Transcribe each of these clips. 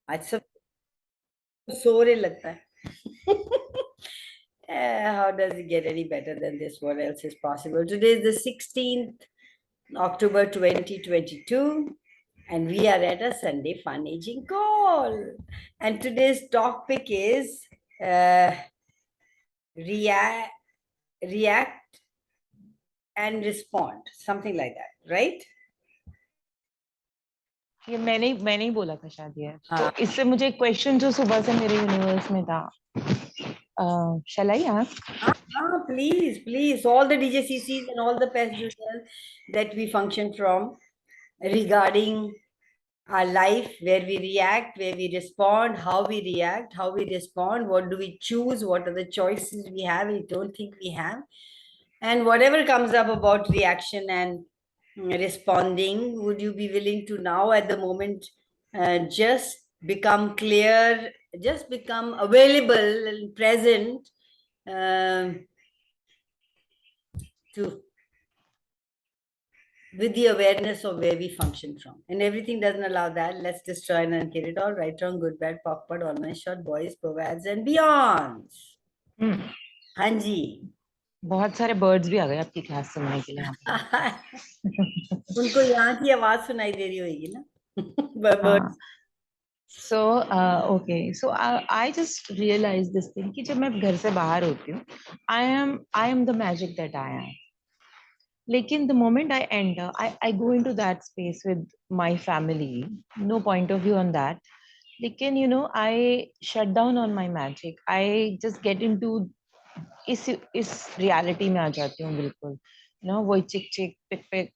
आज सब सोने लगता है. How does it get any better than this? What else is possible? Today is the 16th October 2022, and we are at a Sunday Fun Aging call. And today's topic is uh, react, react and respond, something like that, right? ये मैंने ही बोला था शायद ये. तो हाँ. इससे मुझे एक क्वेश्चन जो सुबह से मेरे यूनिवर्स में था. Shall I ask? Please. All the DJCCs and all the past users that we function from regarding our life, where we react, where we respond, how we react, how we respond, what do we choose, what are the choices we have, we don't think we have. And whatever comes up about reaction and responding, would you be willing to now at the moment just become clear, just become available and present to with the awareness of where we function from. And everything doesn't allow that. Let's destroy and unkill it all. Right, wrong, good, bad, popcorn, all my short, boys, provads and beyonds. हाँ जी. बहुत सारे birds भी आ गए आपकी class सुनने के लिए. उनको यहाँ की आवाज सुनाई दे रही होगी ना. Birds. So okay, so I just realized this thing कि जब मैं घर से बाहर होती हूँ, I am the magic that I am. लेकिन the moment I enter, I go into that space with my family. No point of view on that. लेकिन I shut down on my magic. I just get into इस reality में आ जाती हूँ बिल्कुल. वही चिक चिक पिक पिक.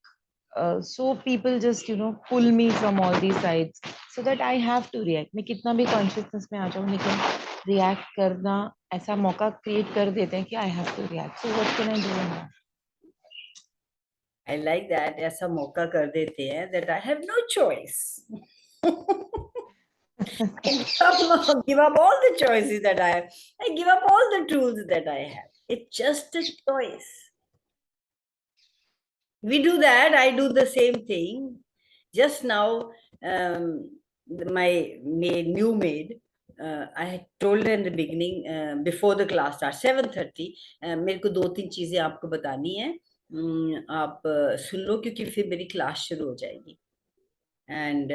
So people just pull me from all these sides so that I have to react. मैं कितना भी consciousness में आ जाऊँ लेकिन react करना ऐसा मौका create कर देते हैं कि I have to react. So what can I do in that? I like that. ऐसा मौका कर देते हैं that I have no choice. I give up all the choices that I have. I give up all the tools that I have. It's just a choice. We do that. I do the same thing. Just now, my new maid, I had told her in the beginning, before the class starts, 7:30, मेरे को 2-3 चीजें आपको बतानी है. आप सुन लो क्योंकि फिर मेरी क्लास शुरू हो जाएगी. एंड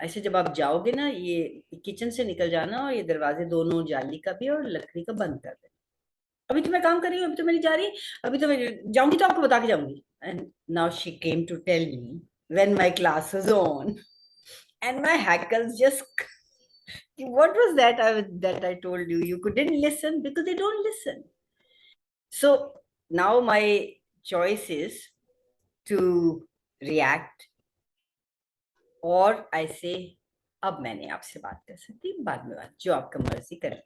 ऐसे जब आप जाओगे ना, ये किचन से निकल जाना और ये दरवाजे दोनों जाली का भी और लकड़ी का बंद कर देना. अभी तो मैं काम कर रही हूँ, अभी तो मेरी जा रही है, अभी तो मैं जाऊंगी तो आपको बता के जाऊंगी. And now she came to tell me when my class was on and my hackles just what was that I told you couldn't listen because they don't listen. So now my choice is to react or I say अब मैं नहीं आपसे बात कर सकती, बाद में बात, जो आपका मर्जी करें.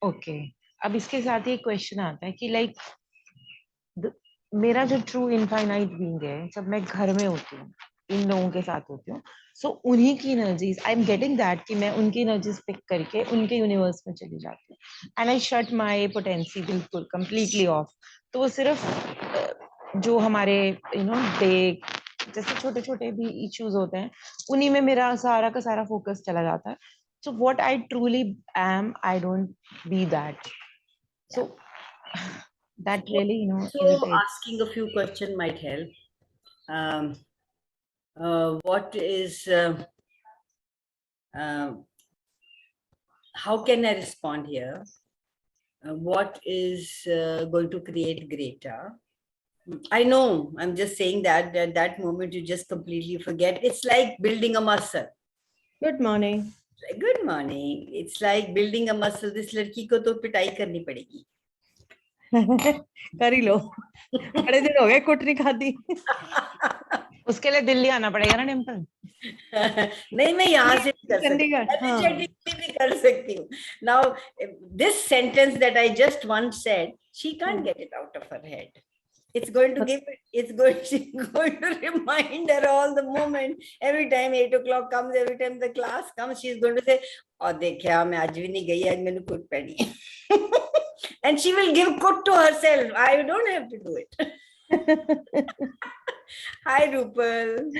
ओके. अब इसके साथ ही एक क्वेश्चन आता है कि लाइक मेरा जो ट्रू इनफाइनाइट बीइंग है, जब मैं घर में होती हूँ इन लोगों के साथ होती हूँ, सो उन्हीं की energies I am getting that कि मैं उनकी एनर्जीज पिक करके उनके यूनिवर्स में चली जाती हूँ and I shut my potency बिल्कुल कंप्लीटली ऑफ. तो वो सिर्फ जो हमारे डे जैसे छोटे छोटे भी इश्यूज होते हैं उन्हीं में मेरा सारा का सारा फोकस चला जाता है. So what I truly am, I don't be that. So that really, So irritates. asking a few questions might help. What is how can I respond here? What is going to create greater? I know, I'm just saying that at that moment you just completely forget. It's like building a muscle. Good morning. Good morning. It's like building a muscle. This लड़की को तो पिटाई करनी पड़ेगी. कर ही लो. बड़े दिन हो गए कुट नहीं खाती. उसके लिए दिल्ली आना पड़ेगा ना डिम्पल. नहीं, मैं यहाँ से भी कर सकती हूँ, भी कर सकती हूँ. Now this sentence that I just once said, she can't get it out of her head. It's going to she's going to remind her all the moment. Every time 8 o'clock comes, every time the class comes, she's going to say, oh, देखा मैं आज भी नहीं गई, आज मैंने कुट पढ़ी. And she will give kut to herself. I don't have to do it. Hi, Rupal.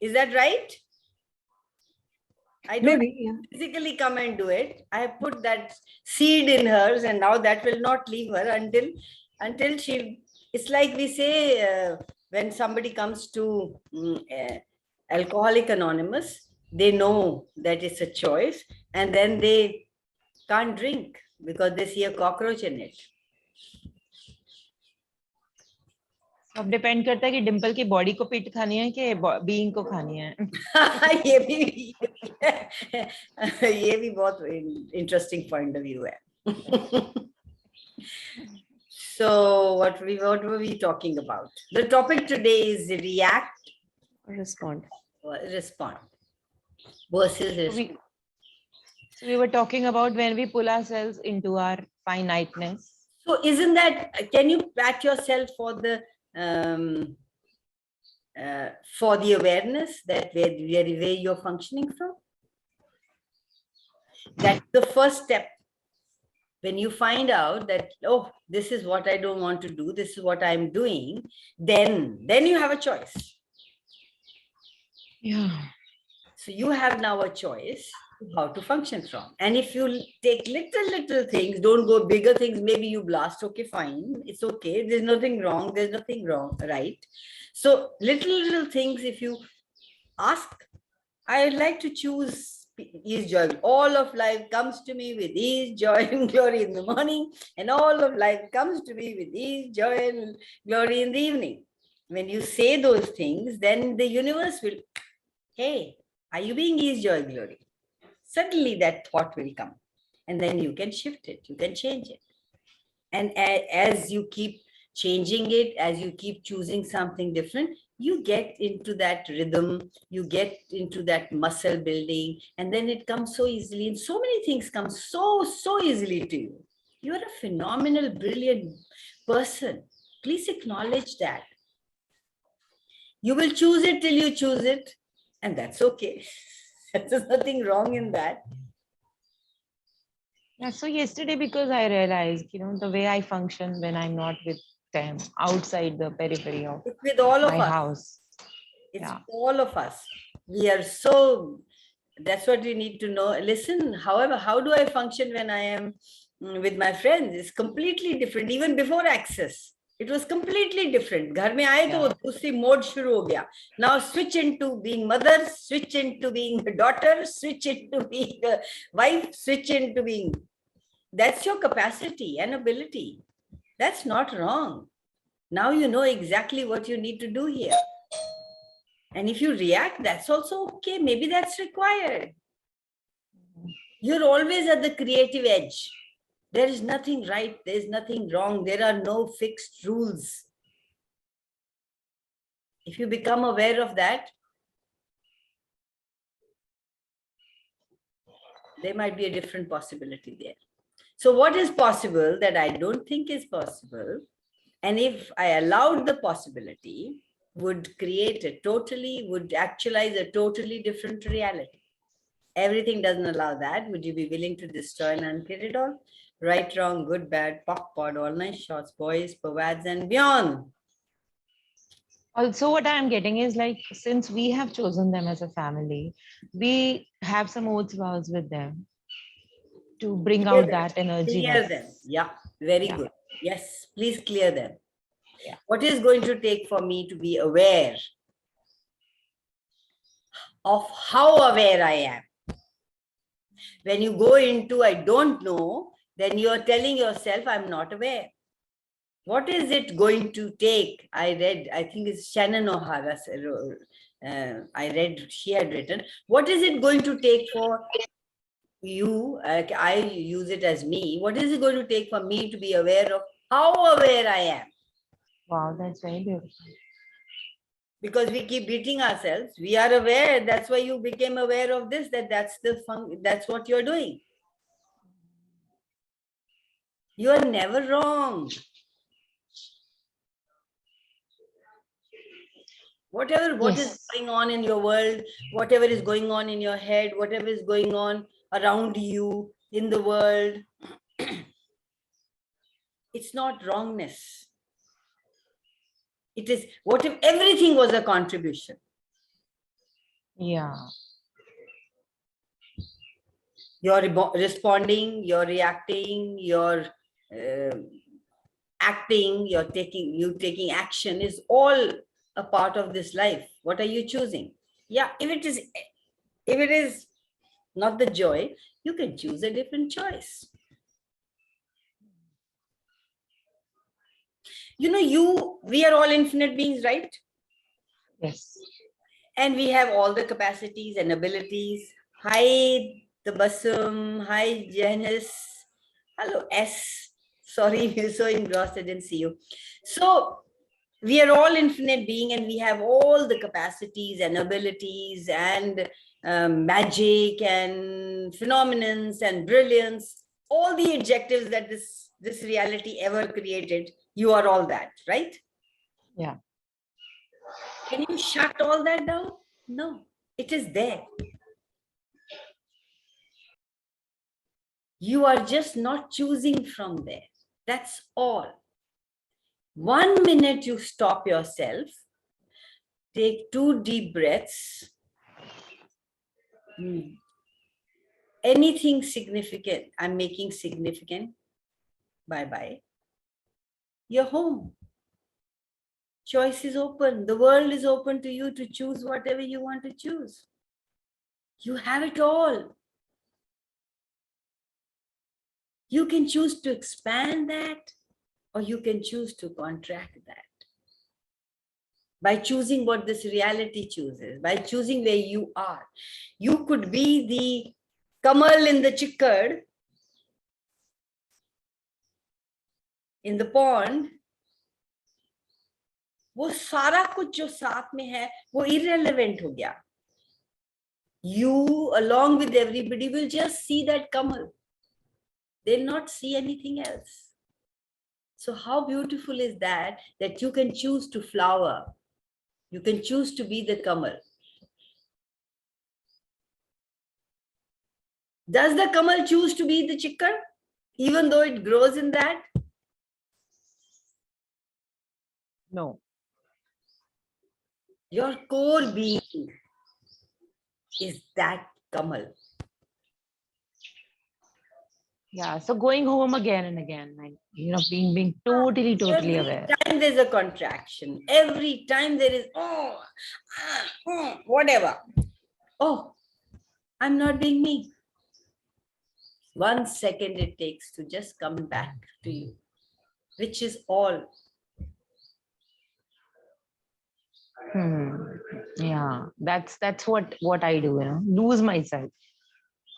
Is that right? I don't Maybe, yeah. physically come and do it. I have put that seed in hers, and now that will not leave her until she. It's like we say when somebody comes to Alcoholic Anonymous, they know that it's a choice, and then they can't drink because they see a cockroach in it. अब depend करता है कि डिंपल की body को पीट खानी है कि बीइंग को खानी है. ये भी बहुत इंटरेस्टिंग पॉइंट ऑफ व्यू है. So what were we talking about? The topic today is react, Respond. respond versus respond. So we were talking about when we pull ourselves into our finiteness. So isn't that, can you pat yourself for the awareness that where you're functioning from? That's the first step. When you find out that, oh, this is what I don't want to do, this is what I'm doing, then you have a choice. Yeah. So you have now a choice how to function from. And if you take little things, don't go bigger things, maybe you blast, okay, fine, it's okay, there's nothing wrong, right? So little things, if you ask, I would like to choose ease, joy. All of life comes to me with ease, joy, and glory in the morning, and all of life comes to me with ease, joy, and glory in the evening. When you say those things, then the universe will, hey, are you being ease, joy, glory? Suddenly that thought will come, and then you can shift it, you can change it. And as you keep changing it, as you keep choosing something different, you get into that rhythm, you get into that muscle building, and then it comes so easily, and so many things come so easily to you. You're a phenomenal, brilliant person. Please acknowledge that. You will choose it till you choose it, and that's okay. There's nothing wrong in that. Yeah, so yesterday, because I realized, the way I function when I'm not with them, outside the periphery of it's with all of my us. house. It's Yeah. all of us. We are so, that's what we need to know. Listen, however, how do I function when I am with my friends? It's completely different. Even before Access, it was completely different. घर में आए तो दूसरी mode शुरू हो गया. Now switch into being mother, switch into being a daughter, switch into being a wife, switch into being. That's your capacity and ability. That's not wrong. Now you know exactly what you need to do here. And if you react, that's also okay. Maybe that's required. You're always at the creative edge. There is nothing right. There's nothing wrong. There are no fixed rules. If you become aware of that, there might be a different possibility there. So what is possible that I don't think is possible, and if I allowed the possibility, would actualize a totally different reality. Everything doesn't allow that. Would you be willing to destroy and uncreate it all? Right, wrong, good, bad, POC, POD, all nice shots, boys, pervads, and beyond. Also, what I'm getting is like, since we have chosen them as a family, we have some oaths vows with them to bring out that energy. Clear them. Yeah, very good. Yes, please clear them. Yeah. What is going to take for me to be aware of how aware I am? When you go into I don't know, then you are telling yourself, I'm not aware. What is it going to take? I think it's Shannon O'Hara. I read, she had written, what is it going to take for you? I use it as me. What is it going to take for me to be aware of how aware I am? Wow, that's very beautiful. Because we keep beating ourselves. We are aware. That's why you became aware of this, that's what you're doing. You are never wrong. What is going on in your world, whatever is going on in your head, whatever is going on around you in the world, it's not wrongness. It is, what if everything was a contribution? Yeah. You're responding, you're reacting, you're acting, you're taking action is all a part of this life. What are you choosing? Yeah, if it is not the joy, you can choose a different choice. You know, we are all infinite beings, right? Yes. And we have all the capacities and abilities. Hi, the Basum. Hi, Janice. Hello, S. Sorry, we're so engrossed, I didn't see you. So we are all infinite being, and we have all the capacities and abilities and magic and phenomenons and brilliance, all the adjectives that this reality ever created. You are all that, right? Yeah. Can you shut all that down? No, it is there. You are just not choosing from there. That's all. 1 minute you stop yourself, take 2 deep breaths. Anything significant, I'm making significant. Bye-bye. You're home. Choice is open. The world is open to you to choose whatever you want to choose. You have it all. You can choose to expand that, or you can choose to contract that. By choosing what this reality chooses, by choosing where you are. You could be the kamal in the chikkad, in the pond. वो सारा कुछ जो साथ में है वो irrelevant हो गया. You, along with everybody, will just see that kamal. They'll not see anything else. So how beautiful is that, that you can choose to flower. You can choose to be the kamal. Does the kamal choose to be the chikkad, even though it grows in that? No. Your core being is that kamal. Yeah. So going home again and again, like, being totally Every aware. time there's a contraction, every time there is, whatever. Oh, I'm not being me. 1 second it takes to just come back to you, which is all. Yeah, that's what I do, lose myself.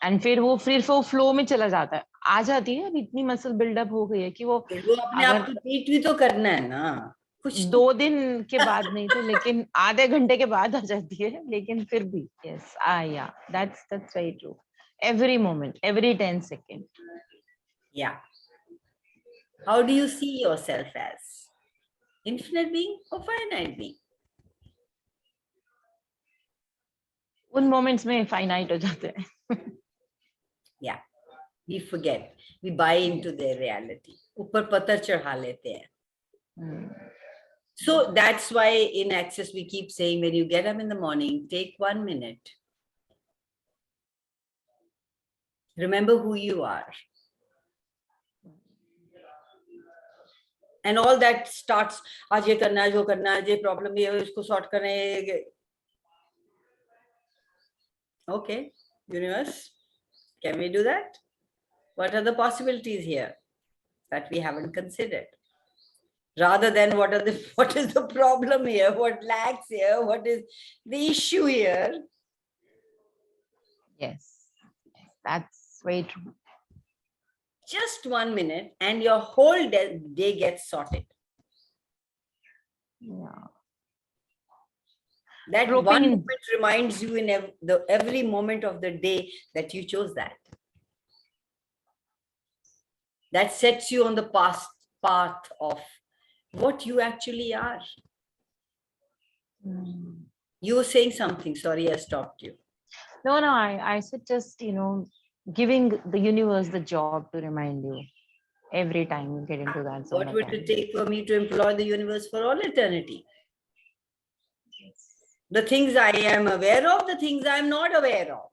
And फिर वो flow में चला जाता है, आ जाती है, अब इतनी मसल बिल्डअप हो गई है कि वो अपने आप को ट्रीट भी तो करना है ना, कुछ 2 दिन के बाद नहीं तो, लेकिन आधे घंटे के बाद आ जाती है, लेकिन फिर भी yes, yeah, that's very true. Every moment, every 10 seconds. Yeah. How do you see yourself as? Infinite being or finite being? उन मोमेंट्स में फाइनाइट हो जाते हैं. Yeah, we forget, we buy into their reality. ऊपर पत्थर चढ़ा लेते हैं. So that's why in Access we keep saying, when you get up in the morning, take 1 minute. Remember who you are. And all that starts, आज ये करना है, जो करना है, ये problem ये है, इसको sort करना है. Okay, universe, can we do that? What are the possibilities here that we haven't considered? Rather than what is the problem here, what lacks here, what is the issue here? Yes, that's very true. Just 1 minute and your whole day gets sorted. Yeah. That one moment reminds you in every moment of the day that you chose that. That sets you on the path of what you actually are. You were saying something. Sorry, I stopped you. No, I said just, giving the universe the job to remind you. every time you get into that zone. What would it take for me to employ the universe for all eternity? The things I am aware of, the things I am not aware of.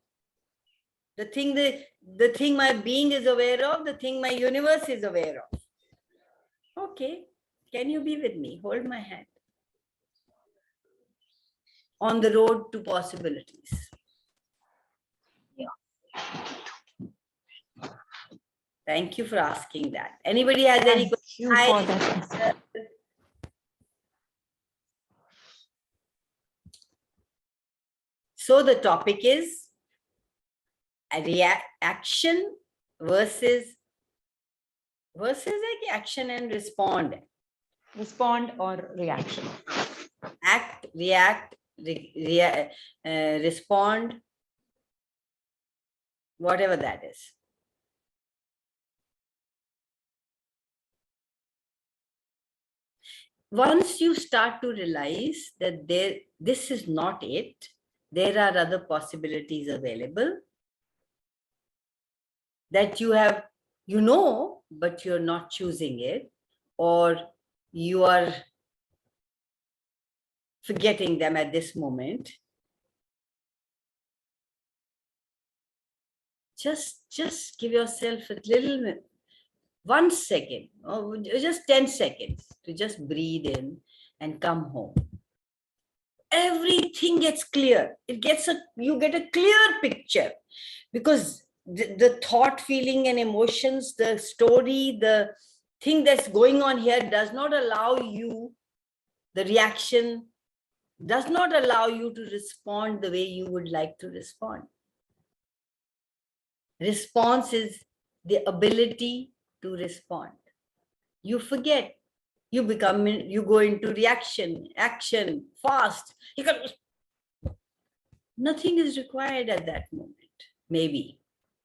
The thing my being is aware of, the thing my universe is aware of. Okay, can you be with me? Hold my hand. On the road to possibilities. Yeah. Thank you for asking that. Anybody has any questions? So the topic is action versus like action and respond. Respond or reaction. Act, react, respond, whatever that is. Once you start to realize that this is not it, there are other possibilities available that you know, but you're not choosing it, or you are forgetting them at this moment. Just give yourself a little 1 second, or just 10 seconds to just breathe in and come home. Everything gets clear. You get a clear picture, because the thought, feeling, and emotions, the story, the thing that's going on here does not allow you, the reaction does not allow you to respond the way you would like to respond. Response is the ability to respond. You forget. You go into reaction, action, fast. Nothing is required at that moment.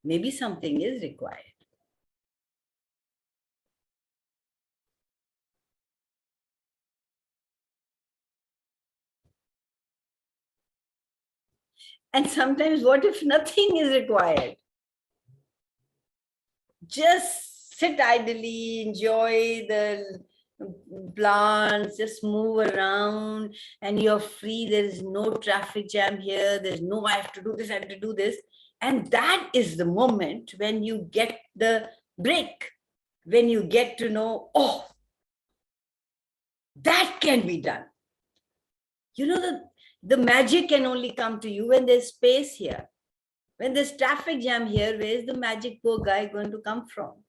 Maybe something is required. And sometimes, what if nothing is required? Just sit idly, enjoy the plants, just move around, and you're free. There is no traffic jam here. There's no, I have to do this, I have to do this. And that is the moment when you get the break, when you get to know, oh, that can be done. You know, the magic can only come to you when there's space here. When there's traffic jam here, where's the magic poor guy going to come from?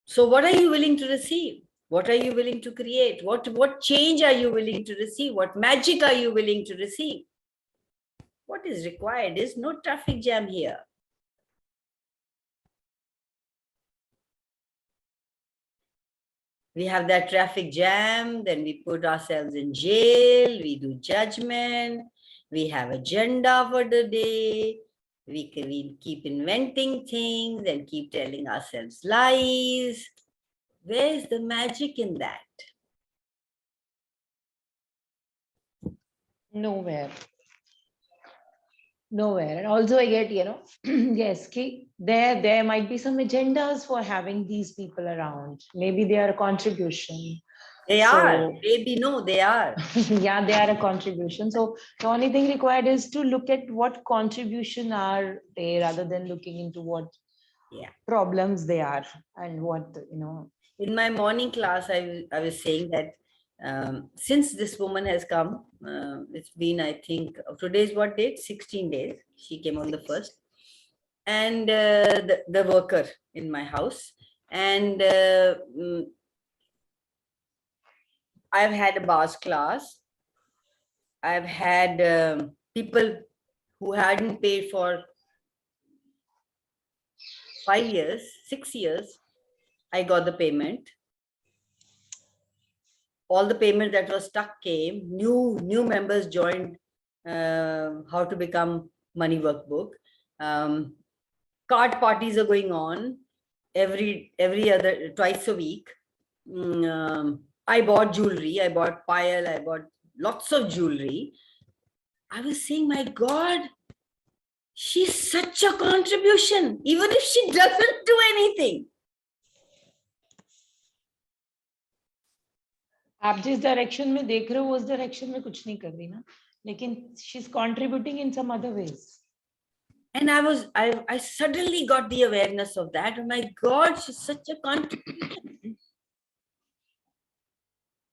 So what are you willing to receive? What are you willing to create? What change are you willing to receive? What magic are you willing to receive? What is required is no traffic jam here. We have that traffic jam, then we put ourselves in jail, we do judgment, we have agenda for the day, we keep inventing things and keep telling ourselves lies. Where is the magic in that? Nowhere. And also I get, yes, there might be some agendas for having these people around. Maybe they are a contribution. They are. Maybe no, they are. Yeah, they are a contribution. So the only thing required is to look at what contribution are they, rather than looking into what problems they are and what, In my morning class, I was saying that since this woman has come, it's been, I think, today's what date? 16 days. She came on the 1st. And the worker in my house. And I've had a bars class. I've had people who hadn't paid for 5 years, 6 years. I got the payment. All the payment that was stuck came. New members joined How to Become Money Workbook. Card parties are going on twice a week. I bought jewelry. I bought pile. I bought lots of jewelry. I was saying, my God, she's such a contribution, even if she doesn't do anything. आप जिस direction में देख रहे हो उस direction में कुछ नहीं कर रही ना, लेकिन she is contributing in some other ways. And I suddenly got the awareness of that. Oh my God, she's such a contribution.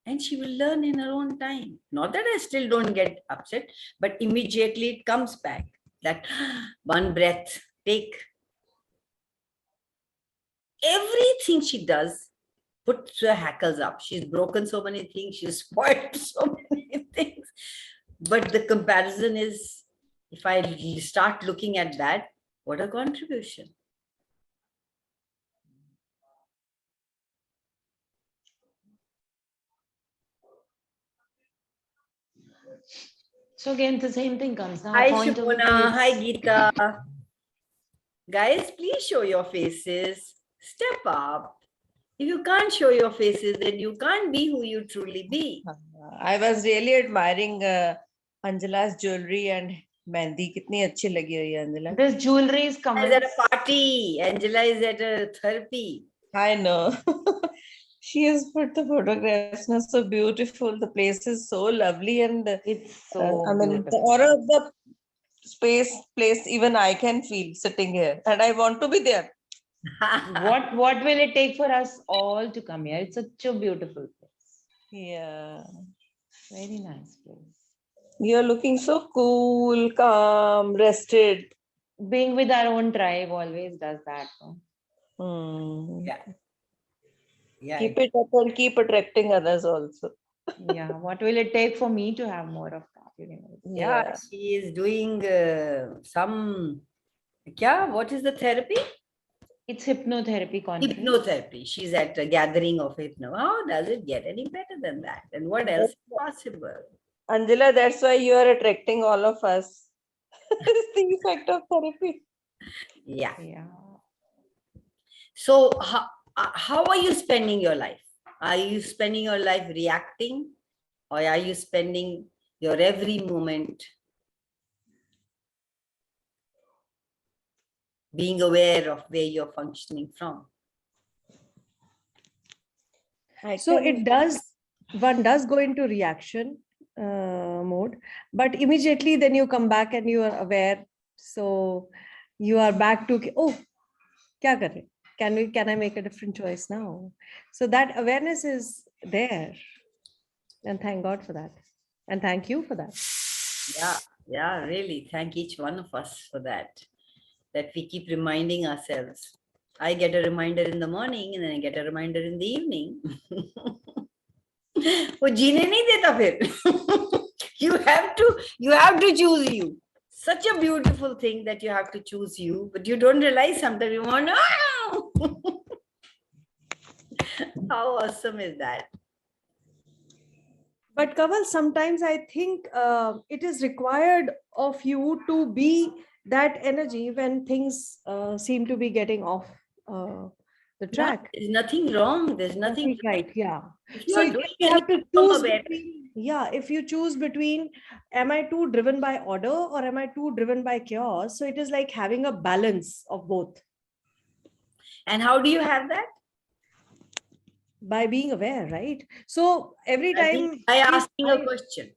And she will learn in her own time. Not that I still don't get upset, but immediately it comes back. That one breath, take. Everything she does puts her hackles up. She's broken so many things. She's spoiled so many things. But the comparison is, if I start looking at that, what a contribution. So again, the same thing comes now. Hi, Shubhona. Hi, Geeta. Guys, please show your faces. Step up. If you can't show your faces, then you can't be who you truly be. I was really admiring Anjala's jewelry and Mehndi. Kitni achhi lagi hai Anjala. This jewelry is coming. Is at a party. Angela is at a therapy. I know. She has put the photographs now so beautiful. The place is so lovely and It's so I mean beautiful. the aura of the place even I can feel sitting here and I want to be there. What will it take for us all to come here? It's such a beautiful place. Yeah. Very nice place. You're looking so cool, calm, rested. Being with our own tribe always does that. No? Yeah. Yeah. Keep it up and keep attracting others also. Yeah. What will it take for me to have more of that? Yeah, she is doing some. What is the therapy? It's hypnotherapy conference. Hypnotherapy. She's at a gathering of hypno. How does it get any better than that? And what else is possible? Anjala, that's why you are attracting all of us. It's the effect of therapy. Yeah. Yeah. So how are you spending your life? Are you spending your life reacting, or are you spending your every moment being aware of where you're functioning from? So one does go into reaction mode, but immediately then you come back and you are aware. So you are back to, oh, kya kar rahe? Can I make a different choice now? So that awareness is there. And thank God for that. And thank you for that. Yeah, really. Thank each one of us for that we keep reminding ourselves. I get a reminder in the morning and then I get a reminder in the evening. वो जीने नहीं देता फिर. You have to choose you. Such a beautiful thing that you have to choose you, but you don't realize sometimes you want, oh! How awesome is that? But Kaval, sometimes I think it is required of you to be that energy when things seem to be getting off the track. There's nothing wrong. There's nothing right. Yeah. So you have to choose between, if you choose between, am I too driven by order or am I too driven by chaos? So it is like having a balance of both. And how do you have that? By being aware, right? So every time by asking a question.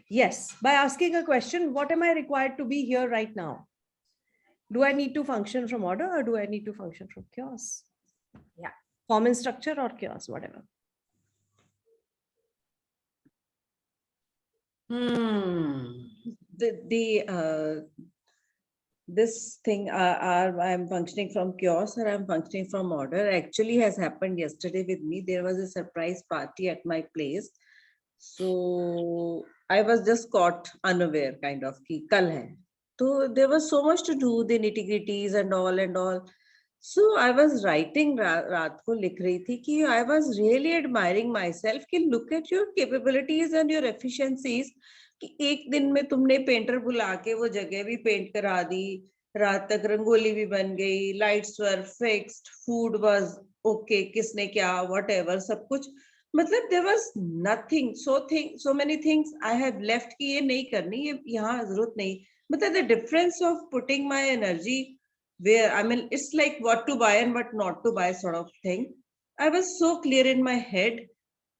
Yes, by asking a question, what am I required to be here right now? Do I need to function from order or do I need to function from chaos? Yeah. Form and structure or chaos, whatever. This thing, I'm functioning from chaos or I'm functioning from order, actually has happened yesterday with me. There was a surprise party at my place. So I was just caught unaware, kind of, ki kal hai. So there was so much to do, the nitty-gritties and all. So I was writing, raat ko likh rahi thi ki I was really admiring myself ki look at your capabilities and your efficiencies. कि एक दिन में तुमने painter बुला के वो जगह भी पेंट करा दी, रात तक रंगोली भी बन गई, lights were fixed, food was okay, किसने क्या व्हाटएवर सब कुछ, मतलब there was nothing, so many things I have left कि ये नहीं करनी, ये यहाँ जरूरत नहीं. मतलब the difference of putting my energy where, I mean, it's like what to buy and what not to buy sort of thing. I was so clear in my head,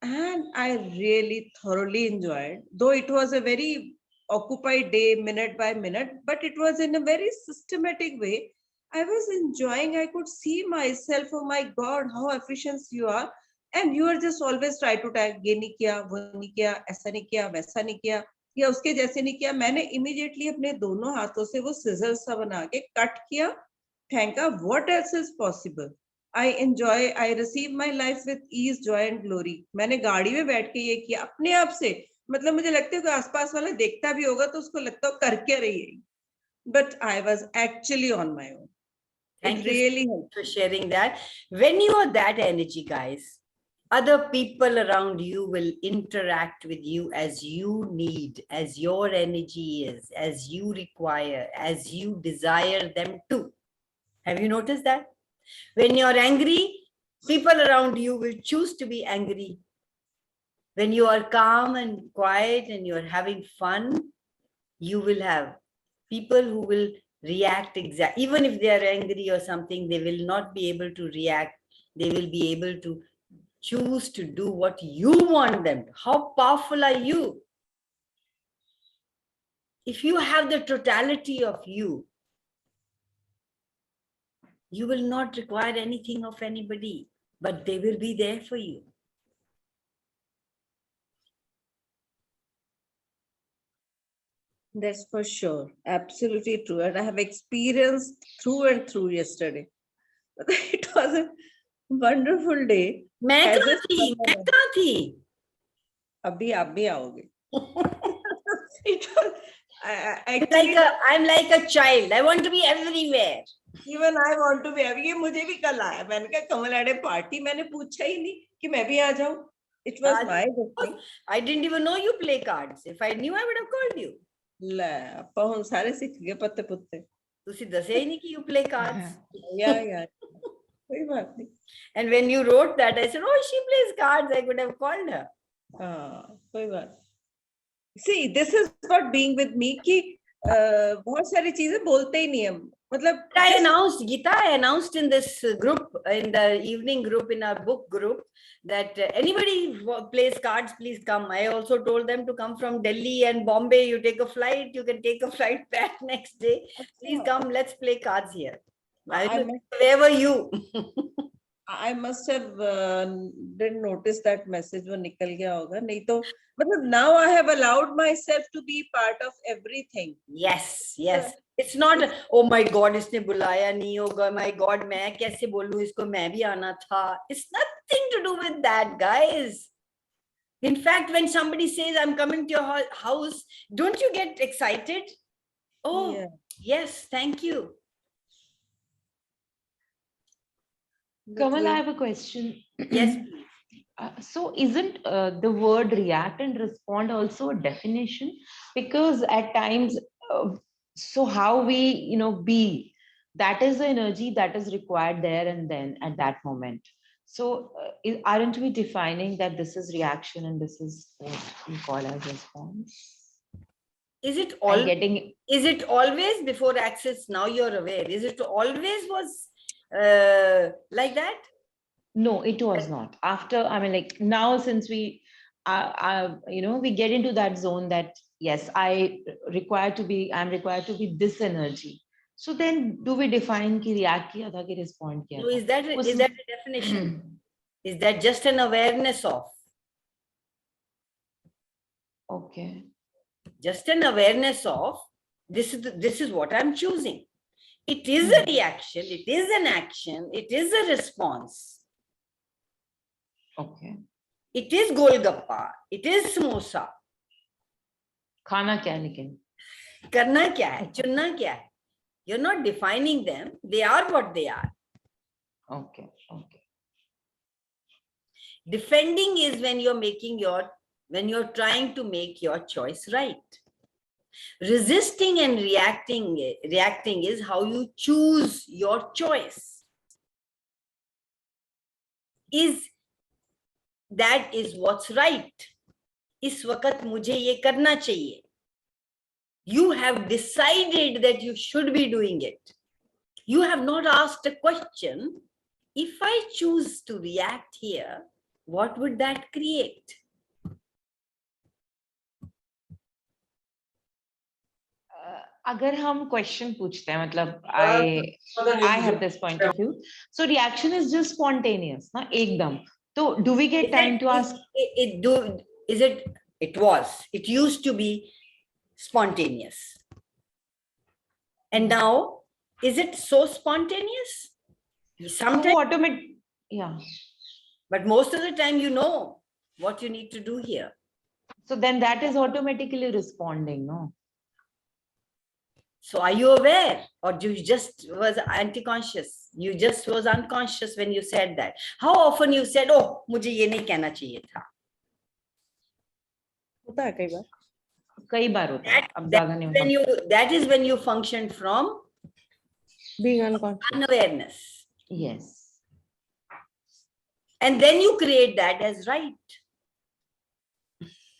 and I really thoroughly enjoyed, though it was a very occupied day, minute by minute, but it was in a very systematic way. I was enjoying, I could see myself, oh my God, how efficient you are. And you are just always try to tag, ये नहीं किया, वो नहीं किया, ऐसा नहीं किया, वैसा नहीं किया, या उसके जैसे नहीं किया. मैंने immediately अपने दोनों हाथों से वो scissors सा बना के cut किया. Thank God, what else is possible? I receive my life with ease, joy and glory. मैंने गाड़ी में बैठ के ये किया अपने आप से. मतलब मुझे लगता है कि आसपास वाला देखता भी होगा तो उसको लगता है कर क्या रही है. But I was actually on my own. Thank It you really helped. for sharing that. When you are that energy, guys, other people around you will interact with you as you need, as your energy is, as you require, as you desire them to. Have you noticed that? When you're angry, people around you will choose to be angry. When you are calm and quiet and you're having fun, you will have people who will react exactly. Even if they are angry or something, they will not be able to react. They will be able to choose to do what you want them to. How powerful are you? If you have the totality of you, you will not require anything of anybody, but they will be there for you. That's for sure. Absolutely true. And I have experienced through and through yesterday. It was a wonderful day. मैं As कहाँ if थी? मैं someone- कहाँ थी? अभी आप भी आओगे. It was I'm actually I'm like a child. I want to be everywhere. even I want to be. अभी ये मुझे भी कल आया. मैंने कहा कमल आड़े पार्टी, मैंने पूछा ही नहीं कि मैं भी आ जाऊं. It was आज- my thing. I didn't even know you play cards. If I knew, I would have called you. ਲੈ ਆਪਾਂ ਹੁਣ ਸਾਰੇ ਸਿੱਖ ਗਏ ਪੱਤੇ ਪੁੱਤੇ. ਤੁਸੀਂ ਦੱਸਿਆ ਹੀ ਨਹੀਂ ਕਿ you play cards. Yeah. कोई बात नहीं. And when you wrote that, I said, oh, she plays cards. I could have called her. हाँ, कोई बात. See, this is what being with me कि बहुत सारी चीजें बोलते ही नहीं हम. मतलब I announced, Gita, I announced in this group, in the evening group, in our book group, that anybody who plays cards, please come. I also told them to come from Delhi and Bombay. You take a flight, you can take a flight back next day. Please come, let's play cards here. Where were you? I must have didn't notice that message वो निकल गया होगा. नहीं तो मतलब now I have allowed myself to be part of everything. Yes. It's not, oh my God, इसने बुलाया नहीं होगा. My God, मैं कैसे बोलूं इसको, मैं भी आना था. It's nothing to do with that, guys. In fact, when somebody says, I'm coming to your house, don't you get excited? Oh, Yeah. yes, thank you. Kamal, I have a question. Yes. So isn't the word react and respond also a definition? Because at times, so how we, be, that is the energy that is required there and then at that moment. So aren't we defining that this is reaction and this is what we call as response? Is it And getting is it always before access? Now you're aware. Is it always was like that? No, it was not. After, I mean, like now, since we, we get into that zone that yes, I'm required to be this energy. So then, do we define ki react kiya tha ki respond kiya No, tha? is that a definition? Is that just an awareness of? Okay. Just an awareness of this is what I'm choosing. It is a reaction. It is an action. It is a response. Okay. It is golgappa. It is samosa. Khana kya hai lekin? Karna kya hai? Chunna kya hai? You're not defining them. They are what they are. Okay. Defending is when you're trying to make your choice right. Resisting and reacting is how you choose your choice. Is that is what's right. इस वक्त मुझे ये करना चाहिए. You have decided that you should be doing it. You have not asked a question. If I choose to react here, what would that create? अगर हम question पूछते हैं, मतलब I have this point of view. So reaction is just spontaneous, ना एकदम. So do we get time to ask? It used to be spontaneous. And now, is it so spontaneous? Sometimes, yeah. But most of the time you know what you need to do here. So then that is automatically responding, no? So are you aware, or you just was anti-conscious? You just was unconscious when you said that. How often you said, oh, मुझे ये नहीं कहना चाहिए था. होता है कई बार. कई बार होता है. अब ज़्यादा नहीं होता. That is when you function from being unconscious. Unawareness. Yes. And then you create that as right.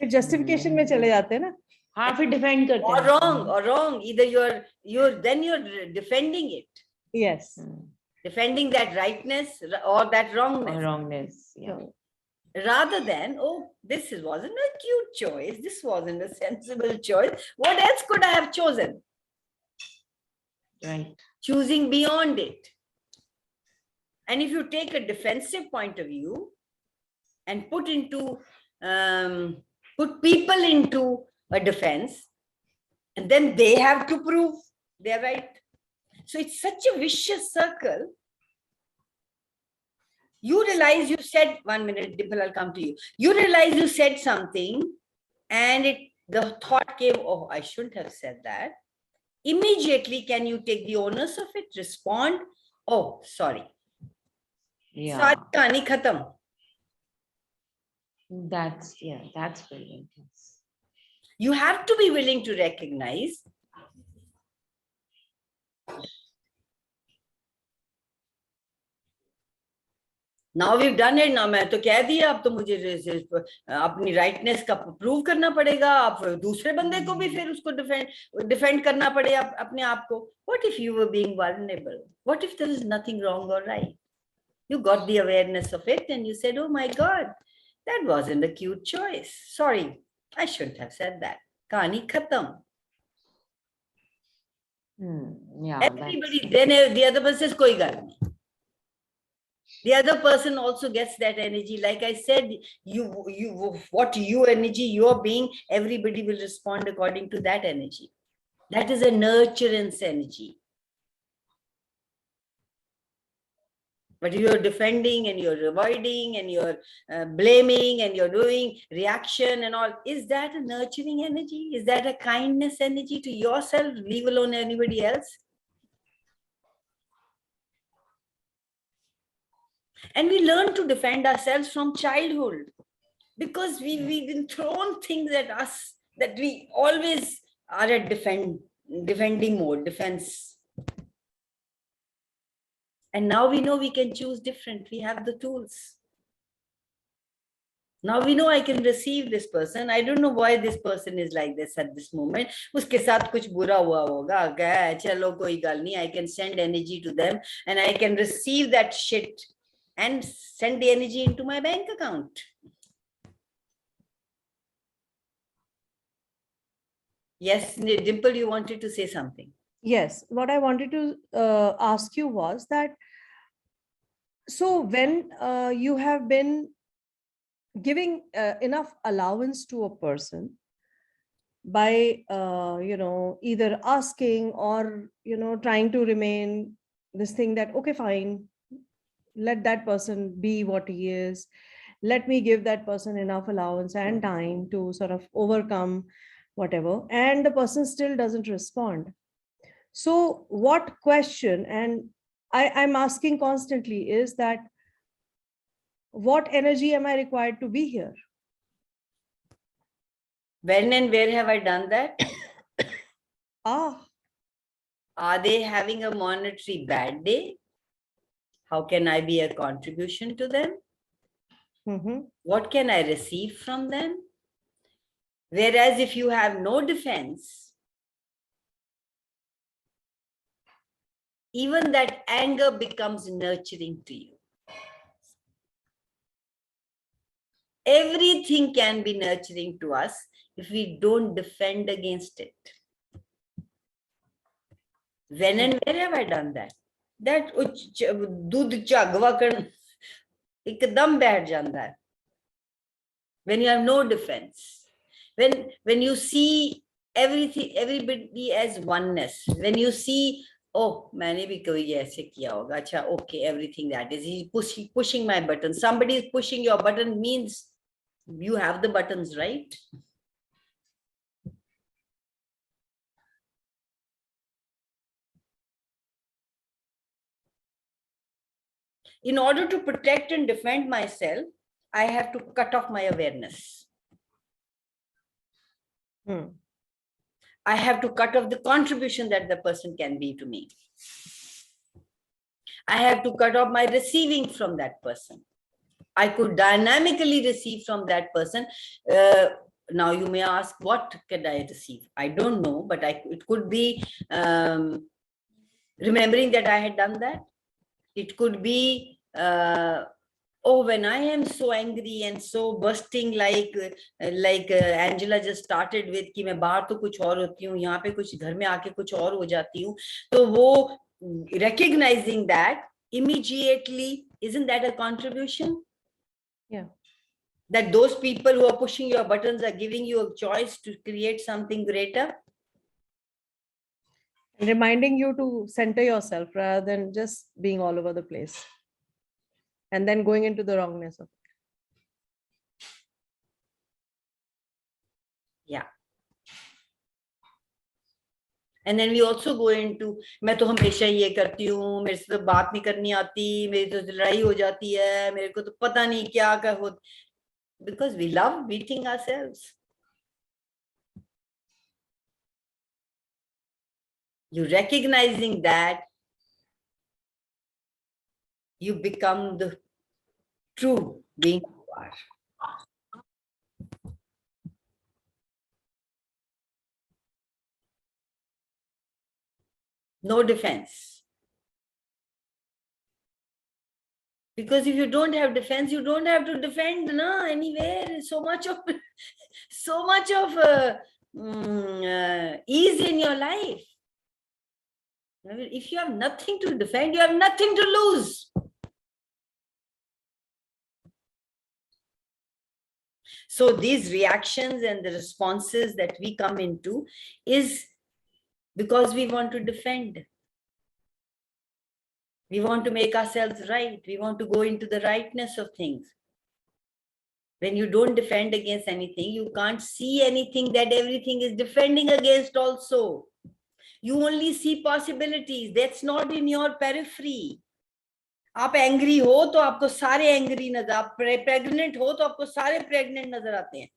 फिर justification में चले जाते हैं ना. हाँ, फिर defend करते हैं. Or wrong. Either you're defending it. Yes. Defending that rightness or that wrongness. Or wrongness. Yeah. Rather than, oh, wasn't a cute choice. This wasn't a sensible choice. What else could I have chosen? Right. Choosing beyond it. And if you take a defensive point of view and put people into a defense, and then they have to prove they're right. So it's such a vicious circle. You realize you said, 1 minute, Dimple, I'll come to you. You realize you said something and the thought came, oh, I shouldn't have said that. Immediately, can you take the onus of it, respond? Oh, sorry. Yeah. Sorry, kahani khatam. That's brilliant. Yes. You have to be willing to recognize now we've done it. Now मैं तो कह दिया, अब तो मुझे अपनी rightness का prove करना पड़ेगा. अब दूसरे बंदे को भी फिर उसको defend करना पड़ेगा अपने आप को. What if you were being vulnerable? What if there is nothing wrong or right? You got the awareness of it and you said, oh my God, that wasn't a cute choice. Sorry, I shouldn't have said that. Kahani khatam. Yeah. Everybody, then the other person says, koi gal nahi. The other person also gets that energy. Like I said, what energy you're being, everybody will respond according to that energy. That is a nurturance energy. But if you're defending and you're avoiding and you're blaming and you're doing reaction and all, is that a nurturing energy? Is that a kindness energy to yourself, leave alone anybody else? And we learn to defend ourselves from childhood because we've been thrown things at us that we always are at defending mode, defense. And now we know we can choose different. We have the tools. Now we know I can receive this person. I don't know why this person is like this at this moment. Uske saath kuch bura hua hoga. Chalo koi gal nahi. I can send energy to them and I can receive that shit and send the energy into my bank account. Yes, Dimple, you wanted to say something. Yes, what I wanted to ask you was that, so when you have been giving enough allowance to a person by, either asking or, trying to remain this thing that, okay, fine, let that person be what he is. Let me give that person enough allowance and time to sort of overcome whatever. And the person still doesn't respond. So what question, and I'm asking constantly, is that what energy am I required to be here? When and where have I done that? Are they having a monetary bad day? How can I be a contribution to them? Mhm. What can I receive from them? Whereas if you have no defense, even that anger becomes nurturing to you. Everything can be nurturing to us if we don't defend against it. When and where have I done that? That दूध चगवा कर एकदम बैठ जाता है. When you have no defense, when you see everything, everybody as oneness, when you see, oh, मैंने भी कोई ऐसे किया होगा, अच्छा, okay, everything that is, he's pushing my button. Somebody is pushing your button means you have the buttons, right? In order to protect and defend myself, I have to cut off my awareness. I have to cut off the contribution that the person can be to me. I have to cut off my receiving from that person. I could dynamically receive from that person. Now you may ask, what can I receive? I don't know, but it could be remembering that I had done that. It could be, oh, when I am so angry and so bursting, like Angela just started with, कि मैं बाहर तो कुछ और होती हूँ, यहाँ पे कुछ घर में आके कुछ और हो जाती हूँ, तो वो recognizing that immediately, isn't that a contribution? Yeah. That those people who are pushing your buttons are giving you a choice to create something greater. Reminding you to center yourself rather than just being all over the place and then going into the wrongness of it. Yeah. And then we also go into, मैं तो हमेशा ये करती हूँ, मेरे से तो बात नहीं करनी आती, मेरी तो लड़ाई हो जाती है, मेरे को तो पता नहीं क्या कर हो, because we love beating ourselves. You recognizing that, you become the true being you are. No defense. Because if you don't have defense, you don't have to defend anywhere. So much of ease in your life. If you have nothing to defend, you have nothing to lose. So these reactions and the responses that we come into is because we want to defend. We want to make ourselves right. We want to go into the rightness of things. When you don't defend against anything, you can't see anything that everything is defending against also. You only see possibilities. That's not in your periphery. आप angry हो तो आपको सारे angry नजर, आप pregnant हो तो आपको सारे प्रेग्नेंट नजर आते हैं.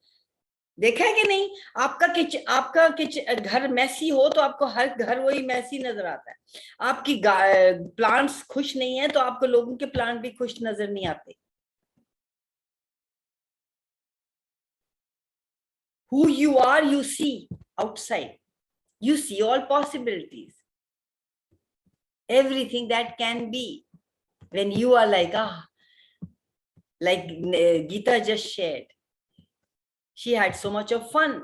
देखा है कि नहीं? आपका घर मैसी हो तो आपको हर घर वही मैसी नजर आता है. आपकी प्लांट्स खुश नहीं है तो आपको लोगों के प्लांट भी खुश नजर नहीं आते. Who you are, you see outside. You see all possibilities. Everything that can be. When you are like Geeta just shared, she had so much of fun.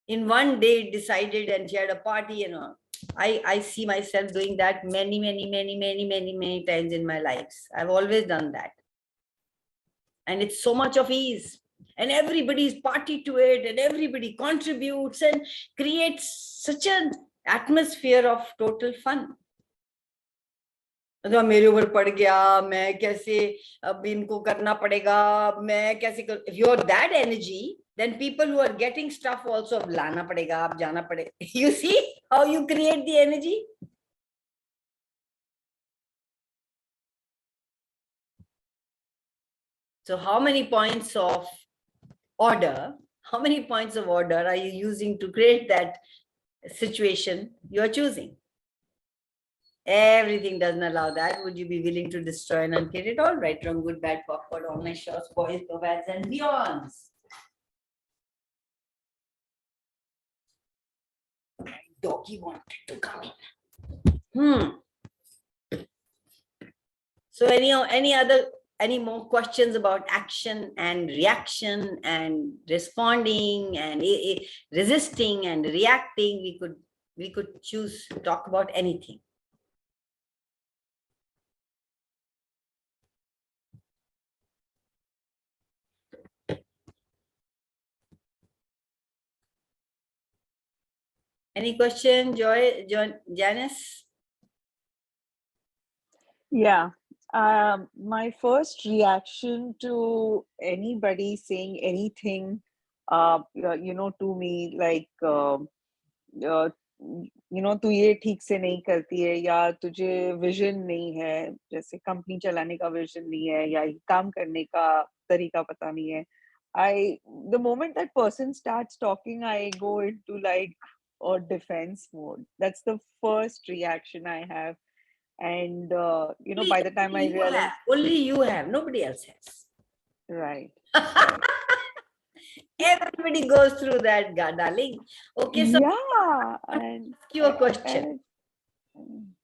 In one day decided and she had a party and all. I see myself doing that many times in my lives. I've always done that. And it's so much of ease. And everybody's party to it and everybody contributes and creates such an atmosphere of total fun. मेरे ऊपर पड़ गया, मैं कैसे अब इनको करना पड़ेगा, मैं कैसे कर. If you're that energy, then people who are getting stuff also लाना पड़ेगा, आप जाना पड़ेगा. You see how you create the energy? So how many points of order, are you using to create that situation you are choosing? Everything doesn't allow that. Would you be willing to destroy and uncreate it all? Right, wrong, good, bad, popcorn, online shows, boys, nomads, and beyonds. Doggy wanted to come in. So any more questions about action and reaction and responding and resisting and reacting? We could choose to talk about anything. Any question, Janice? Yeah. My first reaction to anybody saying anything, to me, like, तू ये ठीक से नहीं करती है, या तुझे vision नहीं है, जैसे कंपनी चलाने का विजन नहीं है, या काम करने का तरीका पता नहीं है. The moment that person starts talking, I go into like or defense mode. That's the first reaction I have. And by the time I realize, only you have, nobody else has. right. Everybody goes through that, darling. Okay, so Yeah, and ask you a question.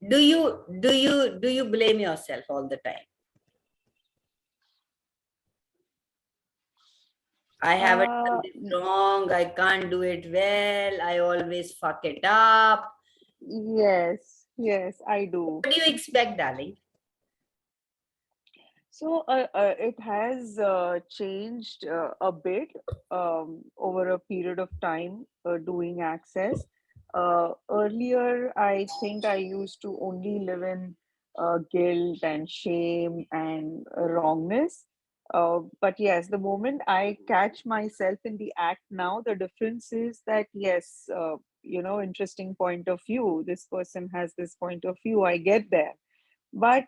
Do you blame yourself all the time? I haven't done this wrong, I can't do it well, I always fuck it up. Yes, I do. What do you expect, darling? So it has changed a bit over a period of time doing Access. Earlier, I think I used to only live in guilt and shame and wrongness. But yes, the moment I catch myself in the act now, the difference is that, yes, interesting point of view. This person has this point of view. I get there. But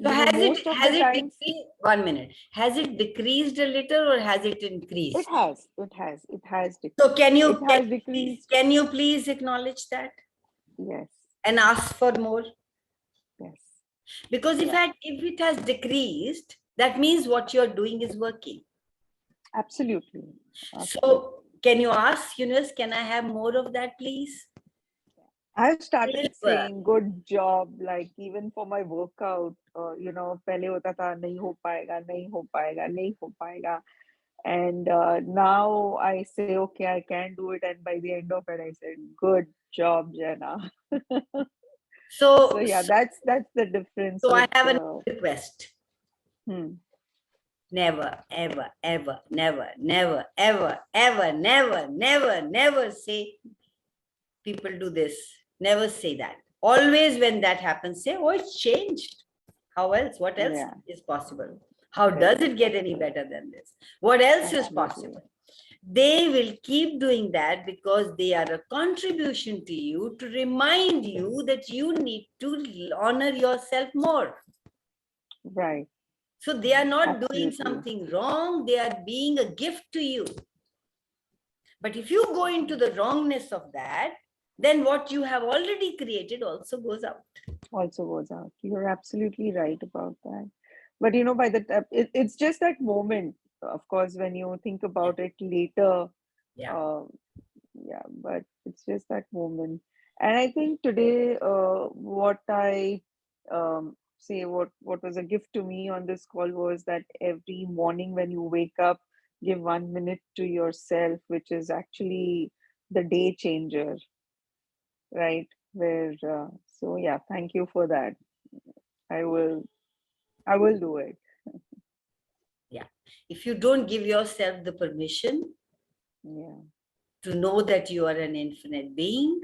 so has most of the times, decreased? 1 minute. Has it decreased a little or has it increased? It has decreased. So can you please acknowledge that? Yes. And ask for more? Yes. Because if it has decreased, that means what you're doing is working. Absolutely. So can you ask, Yunus, can I have more of that, please? I've started saying good job, like even for my workout, पहले होता था नहीं हो पाएगा. And now I say, okay, I can do it. And by the end of it, I said, good job, Jenna. So yeah, that's the difference. So I have a request. Never, ever, ever, never, never, ever, ever, never say people do this. Never say that. Always when that happens, say, oh, it's changed. How else? What else is possible? How does it get any better than this? What else is possible? They will keep doing that because they are a contribution to you to remind you that you need to honor yourself more. Right. So they are not doing something wrong. They are being a gift to you. But if you go into the wrongness of that, then what you have already created also goes out. You're absolutely right about that. But by the time, it's just that moment, of course, when you think about it later. But it's just that moment. And I think today, what I say, what was a gift to me on this call was that every morning when you wake up, give 1 minute to yourself, which is actually the day changer, right? So yeah, thank you for that. I will do it. Yeah. If you don't give yourself the permission to know that you are an infinite being,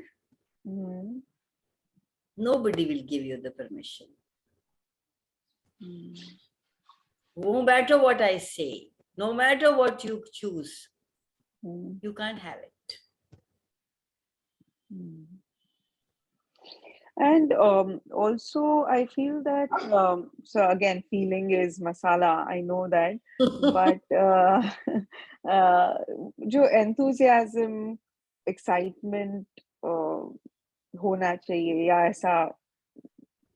nobody will give you the permission. No matter what I say, no matter what you choose, you can't have it. And also, I feel that, so again, feeling is masala, I know that, but jo enthusiasm, excitement, होना चाहिए या ऐसा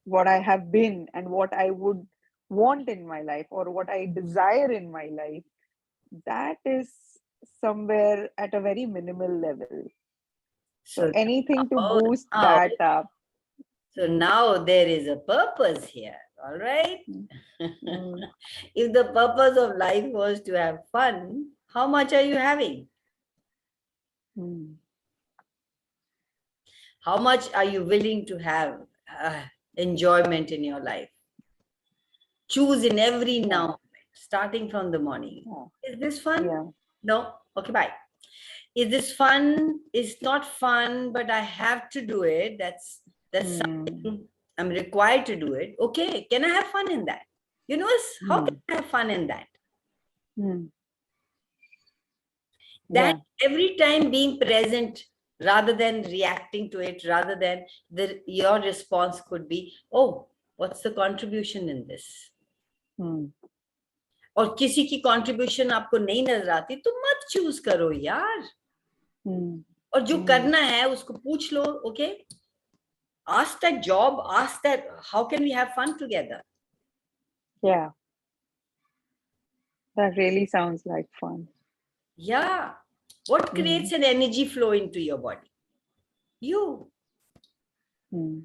what I have been and what I would want in my life or what I desire in my life, that is somewhere at a very minimal level. So So anything to now, boost now, that up. so now there is a purpose here, all right? Mm. If the purpose of life was to have fun, how much are you having? Mm. How much are you willing to have enjoyment in your life? Choose in every now and then, starting from the morning. Yeah. Is this fun? Yeah. No? Okay, bye. Is this fun? It's not fun, but I have to do it. That's Mm. something I'm required to do it. Okay, can I have fun in that? Universe, how can I have fun in that? Mm. That Yeah. every time being present rather than reacting to it, rather than your response could be, oh, what's the contribution in this? Mm. और किसी की contribution आपको नहीं नजर आती तो मत choose करो यार. Mm. और जो करना है उसको पूछ लो. Okay, ask that job, ask that how can we have fun together. Yeah. That really sounds like fun. Yeah. What creates an energy flow into your body? You. Mm.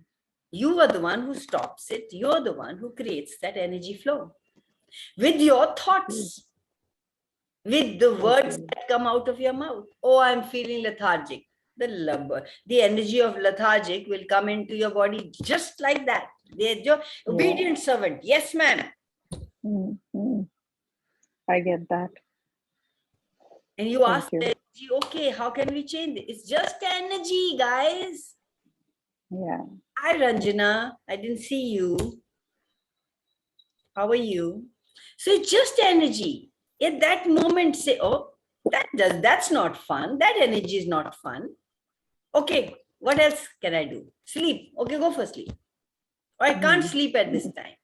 You are the one who stops it. You're the one who creates that energy flow with your thoughts, with the words that come out of your mouth. Oh, I'm feeling lethargic. The energy of lethargic will come into your body just like that. Your obedient servant. Yes, ma'am. Mm. Mm. I get that. And you Thank ask you. the energy, okay, how can we change it? It's just energy, guys. Yeah. Hi, Ranjana. I didn't see you. How are you? So it's just energy. At that moment, say, oh, that's not fun. That energy is not fun. Okay, what else can I do? Sleep. Okay, go for sleep. Or I can't sleep at this time.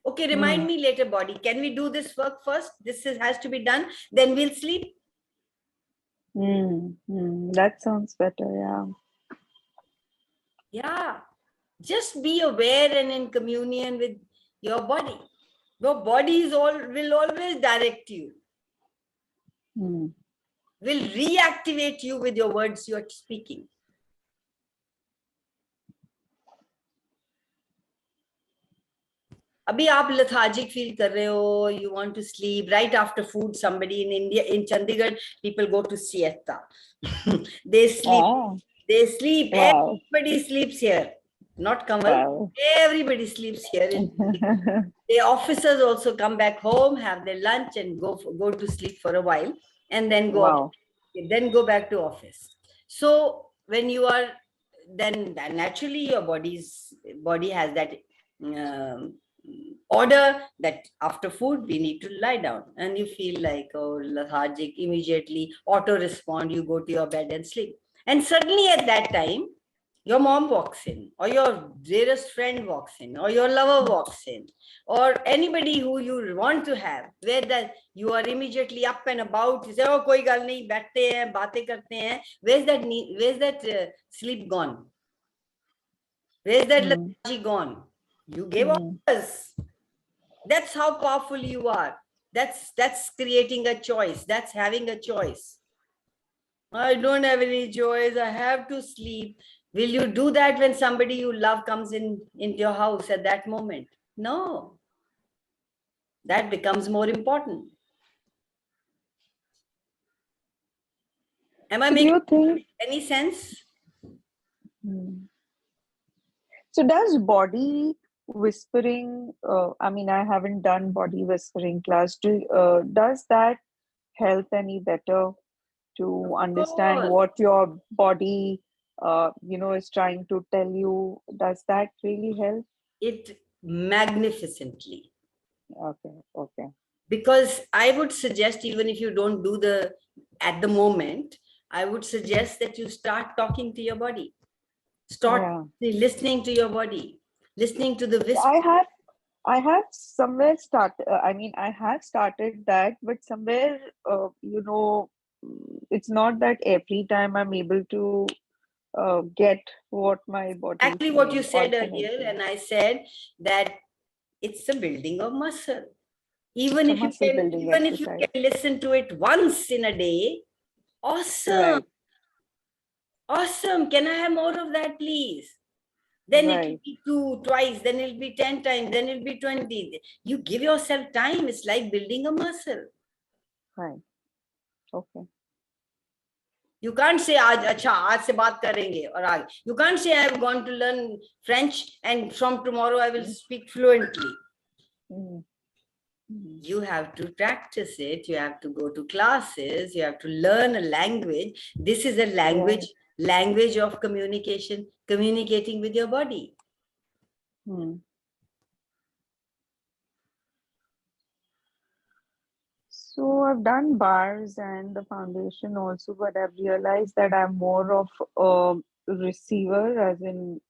Okay, remind me later, body. Can we do this work first? Has to be done. Then we'll sleep. That sounds better. Yeah. Yeah. Just be aware and in communion with your body. Your body will always direct you. Mm. Will reactivate you with your words you're speaking. अभी आप lethargic feel कर रहे हो, you want to sleep right after food. Somebody in India, in Chandigarh, people go to siesta. They sleep. Oh. They sleep. Wow. Everybody sleeps here. Not Kamal. Wow. Everybody sleeps here. The officers also come back home, have their lunch, and go to sleep for a while, and then go go back to office. So when you are, then naturally your body has that order that after food we need to lie down, and you feel like, oh, lethargic. Immediately auto respond, you go to your bed and sleep. And suddenly at that time your mom walks in, or your dearest friend walks in, or your lover walks in, or anybody who you want to have, where that you are immediately up and about. You say, oh, koi gal nahi, baithte hain, baatein karte hain. Where's that sleep gone? Where's that lethargy gone? You gave orders. That's how powerful you are. That's creating a choice. That's having a choice. I don't have any choice. I have to sleep. Will you do that when somebody you love comes into your house at that moment? No. That becomes more important. Am I making any sense? So does body whispering, I mean, I haven't done body whispering class. Does that help any better to understand what your body, is trying to tell you? Does that really help? It magnificently. Okay. Because I would suggest, even if you don't do at the moment, I would suggest that you start talking to your body. Start listening to your body, listening to the whisper. I have somewhere started, I have started that, but somewhere, it's not that every time I'm able to get what my body is Exactly what you saying said earlier, ultimately. and I said that it's a building of muscle. Even It's a if you muscle can, building even if you exercise. can listen to it once in a day, awesome, Right, awesome. Can I have more of that, please? Then it will right, be 2 twice, then it'll be 10 times, then it'll be 20. You give yourself time. It's like building a muscle. right. Okay. You can't say आज अच्छा आज से बात करेंगे और आगे. You can't say I've gone to learn French and from tomorrow I will speak fluently. Mm. Mm. You have to practice it. You have to go to classes. You have to learn a language. This is a language of communication, communicating with your body. Mm. So I've done bars and the foundation also, but I've realized that I'm more of a receiver, as in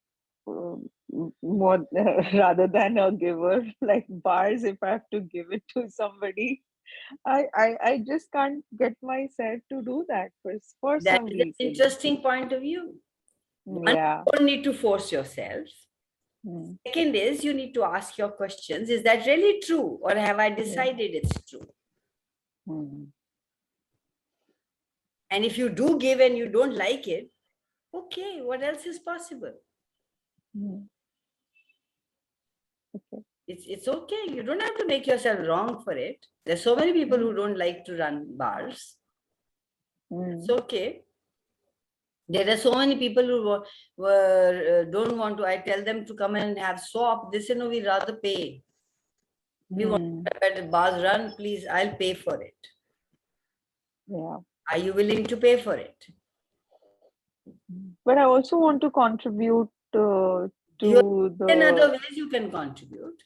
more rather than a giver. Like bars, if I have to give it to somebody, I just can't get myself to do that for That some is an reason. interesting point of view. One, Yeah. you don't need to force yourself. Mm. Second is you need to ask your questions. Is that really true? Or have I decided it's true? Mm. And if you do give and you don't like it, okay, what else is possible? Mm. Okay. It's okay. You don't have to make yourself wrong for it. There's so many people who don't like to run bars. It's Mm. okay. There are so many people who don't want to. I tell them to come and have swap. They say, no, we rather pay. We want to let bars run, please, I'll pay for it. Yeah. Are you willing to pay for it? But I also want to contribute to In other the. ways you can contribute.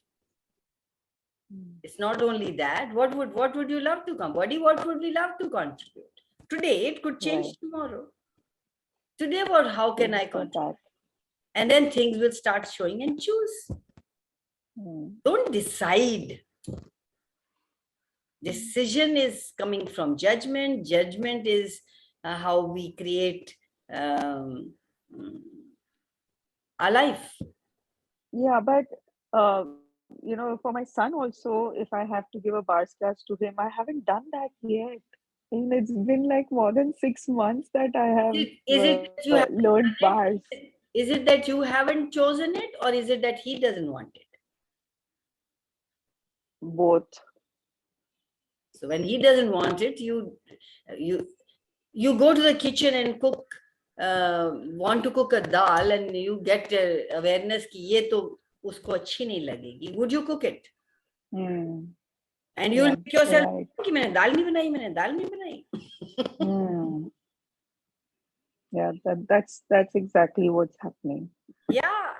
It's not only that. What would you love to come? What would we love to contribute? Today it could change Right. tomorrow. Today, what? How can I for contribute? that. And then things will start showing, and choose. Mm. Don't decide. Decision is coming from judgment. Judgment is how we create our life. Yeah, but for my son also, if I have to give a bars class to him, I haven't done that yet. And it's been like more than 6 months that I have Is it that you haven't learned done bars. it? Is it that you haven't chosen it, or is it that he doesn't want it? Both. So when he doesn't want it, you go to the kitchen and cook. Want to cook a dal, and you get awareness कि ये तो उसको अच्छी नहीं लगेगी. Would you cook it? And you will make yourself right. कि मैंने दाल नहीं बनाई. Yeah, that's exactly what's happening. Yeah,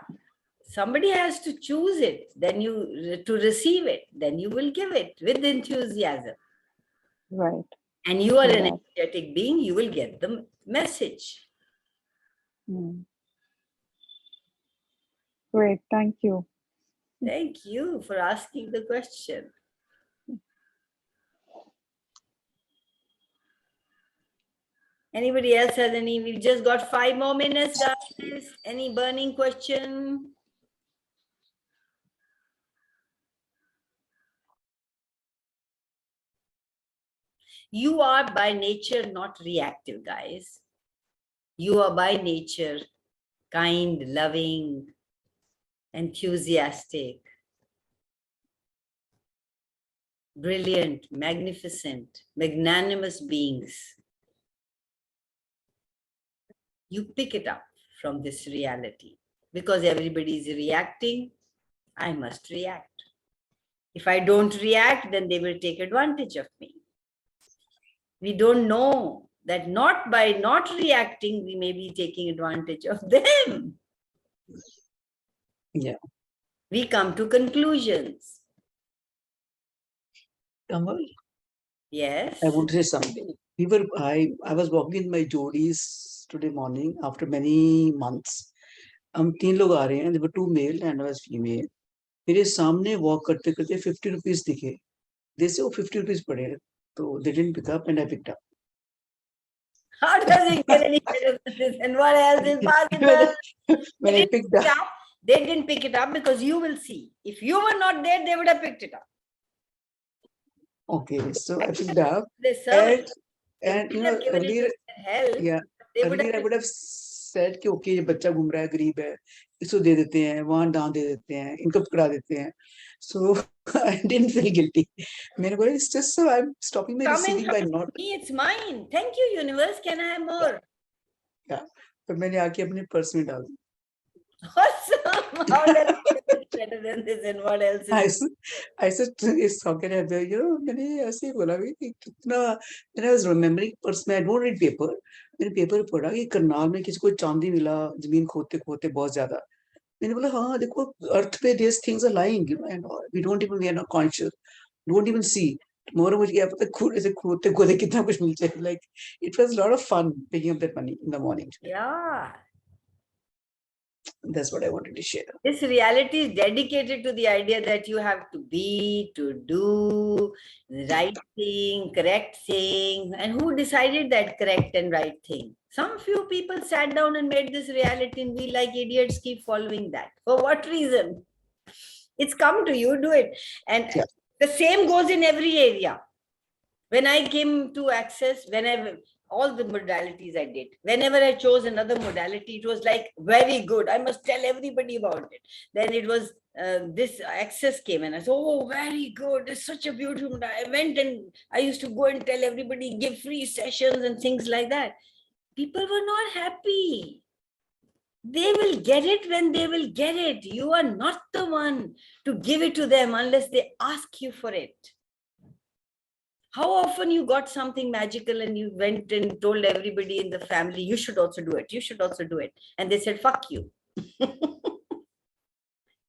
somebody has to choose it, then to receive it, then you will give it with enthusiasm. Right. And you are an energetic being, you will get the message. Great, thank you. Thank you for asking the question. Anybody else has any? We've just got 5 more minutes, guys. Any burning question? You are by nature not reactive, guys. You are by nature kind, loving, enthusiastic, brilliant, magnificent, magnanimous beings. You pick it up from this reality. Because everybody is reacting, I must react. If I don't react, then they will take advantage of me. We don't know that not by not reacting, we may be taking advantage of them. Yeah. We come to conclusions. Kamal, Yes. I want to say something. I was walking in my Jodis today morning after many months. हम 3 लोग आ रहे हैं. There were 2 male and I was female. मेरे सामने walk करते करते 50 rupees दिखे. They say, oh, 50 rupees पड़े. So they didn't pick up and I picked up. How does it get any better than this? And what else is possible? When I picked up, They didn't pick it up because you will see. If you were not there, they would have picked it up. okay, so I picked up, They serve and you have know, given it earlier, to their help. yeah, They would earlier I have would have said कि okay, ये बच्चा घूम रहा है, गरीब है, इसको दे देते हैं, वहाँ दान दे देते हैं, इनको पकड़ा देते हैं. So I didn't feel guilty. मैंने बोला it's just so I'm stopping my coming receiving by from not. me, it's mine. Thank you, universe. Can I have more? Yeah, पर मैंने आके अपने पर्स में डाल. Awesome. How does it get better than this? And what else is I said, it's how can I have, you know, मैंने ऐसे ही बोला कि कितना, when I was remembering purse में, I don't read paper, मैंने paper पढ़ा कि करनाल में किसी को चांदी मिला जमीन खोदते खोदते बहुत ज्यादा. मैंने बोला हाँ देखो अर्थ पे these things are lying, you know, and we don't even, we are not conscious, don't even see. Tomorrow मुझे क्या पता खुद ऐसे खोदते खोदते कितना कुछ मिल जाए. Like it was a lot of fun picking up that money in the morning. Yeah. That's what I wanted to share. This reality is dedicated to the idea that you have to be, to do the right thing, correct thing. And who decided that correct and right thing? Some few people sat down and made this reality, and we like idiots keep following that. For what reason? It's come to you, do it. And Yeah. the same goes in every area. When I came to Access, all the modalities I did, whenever I chose another modality, it was like very good. I must tell everybody about it. Then it was this Access came, and I said, oh, very good. It's such a beautiful modality. I went and I used to go and tell everybody, give free sessions and things like that. People were not happy. They will get it when they will get it. You are not the one to give it to them unless they ask you for it. How often you got something magical and you went and told everybody in the family, you should also do it, you should also do it. And they said, fuck you.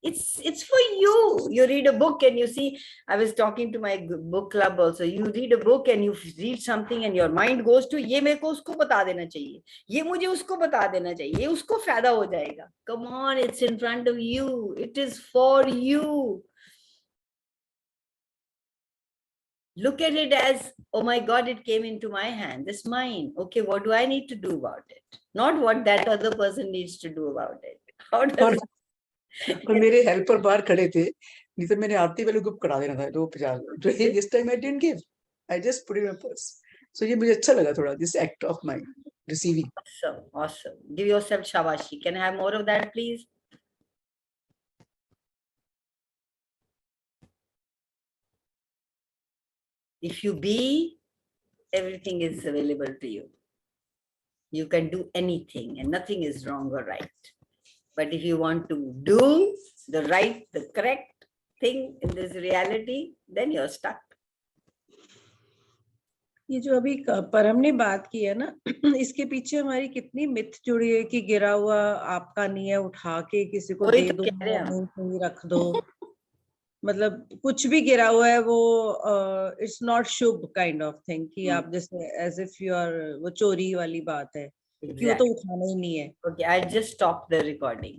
It's for you. You read a book and you see, I was talking to my book club also. You read a book and you read something and your mind goes to, ये मेरे को उसको बता देना चाहिए, ये मुझे उसको बता देना चाहिए, ये उसको फायदा हो जाएगा. Come on, it's in front of you. It is for you. Look at it as, oh my God, it came into my hand. This is mine. Okay, what do I need to do about it? Not what that other person needs to do about it. How does और मेरे helper बाहर खड़े थे, नहीं तो मैंने आते वाले को पकड़ा देना था 250. This time I didn't give. I just put it in my purse. So ये मुझे अच्छा लगा थोड़ा, this act of my receiving. Awesome, awesome. Give yourself shabashi. Can I have more of that, please? If you be, everything is available to you. You can do anything and nothing is wrong or right. But if you want to do the right, the correct thing in this reality, then you're stuck. ये जो अभी परम ने बात की है ना, इसके पीछे हमारी कितनी मिथ जुड़ी है कि गिरा हुआ आपका नहीं है, उठा के किसी को दे दो, रख दो. मतलब कुछ भी गिरा हुआ है वो it's not Shubh kind of thing कि आप जैसे एज इफ यू आर, वो चोरी वाली बात है कि वो तो उठाना ही नहीं है. Okay, I'll just stop the recording.